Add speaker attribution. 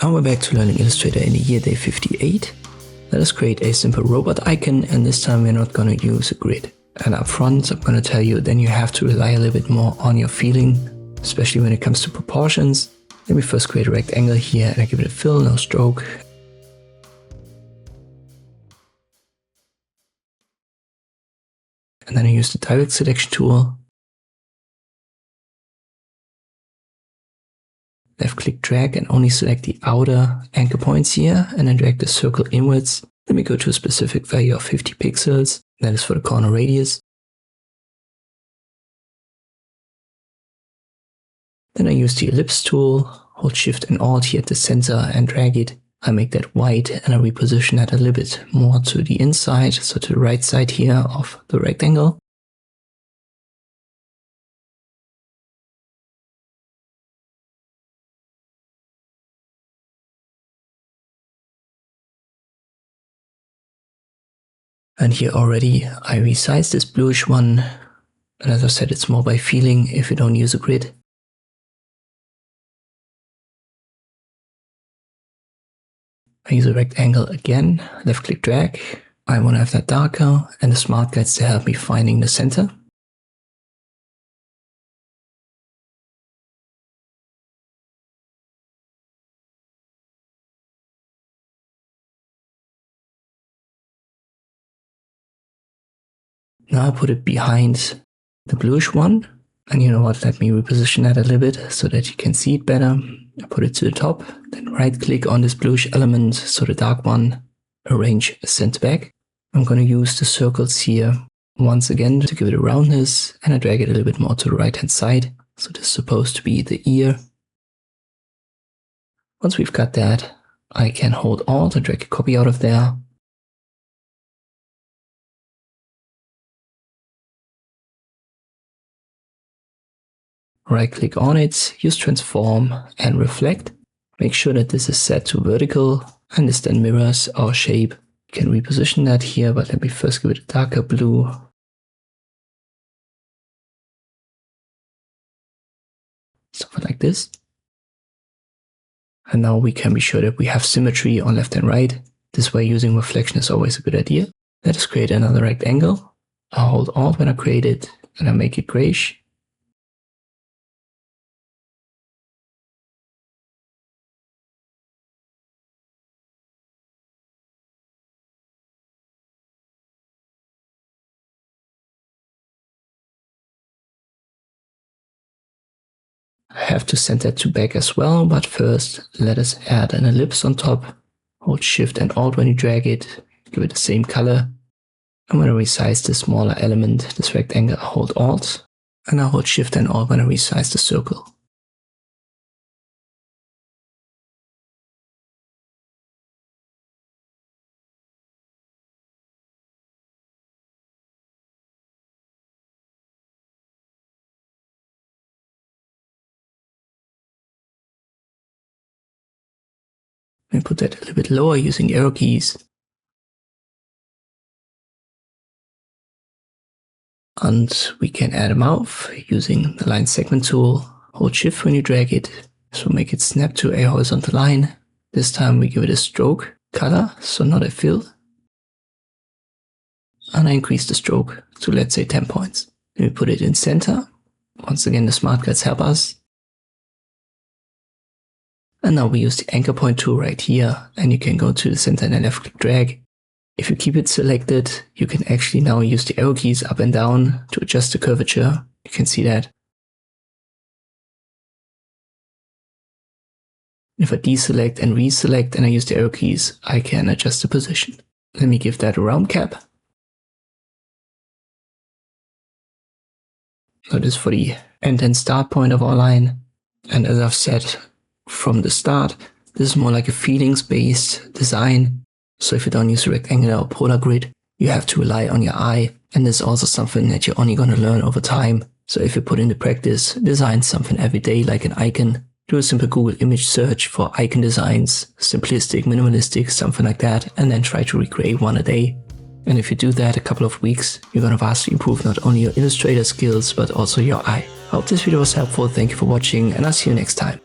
Speaker 1: And we're back to learning Illustrator in the year day 58. Let us create a simple robot icon, and this time we're not going to use a grid. And up front, I'm going to tell you then you have to rely a little bit more on your feeling, especially when it comes to proportions. Let me first create a rectangle here and I give it a fill, no stroke. And then I use the direct selection tool. Left click drag and only select the outer anchor points here and then drag the circle inwards. Let me go to a specific value of 50 pixels. That is for the corner radius. Then I use the ellipse tool, hold Shift and Alt here at the center and drag it. I make that white and I reposition that a little bit more to the inside, so to the right side here of the rectangle. And here already I resize this bluish one, and as I said, it's more by feeling if you don't use a grid. I use a rectangle again, left click drag. I want to have that darker and the smart guides to help me finding the center. Now I put it behind the bluish one, and you know what, let me reposition that a little bit so that you can see it better. I put it to the top, then right click on this bluish element, so the dark one, arrange center back. I'm going to use the circles here once again to give it a roundness, and I drag it a little bit more to the right hand side. So this is supposed to be the ear. Once we've got that, I can hold Alt and drag a copy out of there. Right click on it, use transform and reflect. Make sure that this is set to vertical and this then mirrors our shape. You can reposition that here, but let me first give it a darker blue. Something like this. And now we can be sure that we have symmetry on left and right. This way using reflection is always a good idea. Let us create another rectangle. I'll hold Alt when I create it and I make it grayish. I have to send that to back as well, but first let us add an ellipse on top. Hold Shift and Alt when you drag it, give it the same color. I'm going to resize the smaller element, this rectangle, I hold Alt, and I hold Shift and Alt when I resize the circle. Let me put that a little bit lower using arrow keys. And we can add a mouth using the line segment tool. Hold Shift when you drag it, so make it snap to a horizontal line. This time we give it a stroke color, so not a fill. And I increase the stroke to, let's say, 10 points. Then we put it in center. Once again, the smart guides help us. And now we use the anchor point tool right here, and you can go to the center and then left click drag. If you keep it selected, you can actually now use the arrow keys up and down to adjust the curvature. You can see that. If I deselect and reselect and I use the arrow keys, I can adjust the position. Let me give that a round cap. So this is for the end and start point of our line. And as I've said from the start, this is more like a feelings-based design. So if you don't use a rectangular or polar grid, you have to rely on your eye. And this is also something that you're only going to learn over time. So if you put into practice, design something every day like an icon, do a simple Google image search for icon designs, simplistic, minimalistic, something like that, and then try to recreate one a day. And if you do that a couple of weeks, you're going to vastly improve not only your Illustrator skills, but also your eye. I hope this video was helpful. Thank you for watching, and I'll see you next time.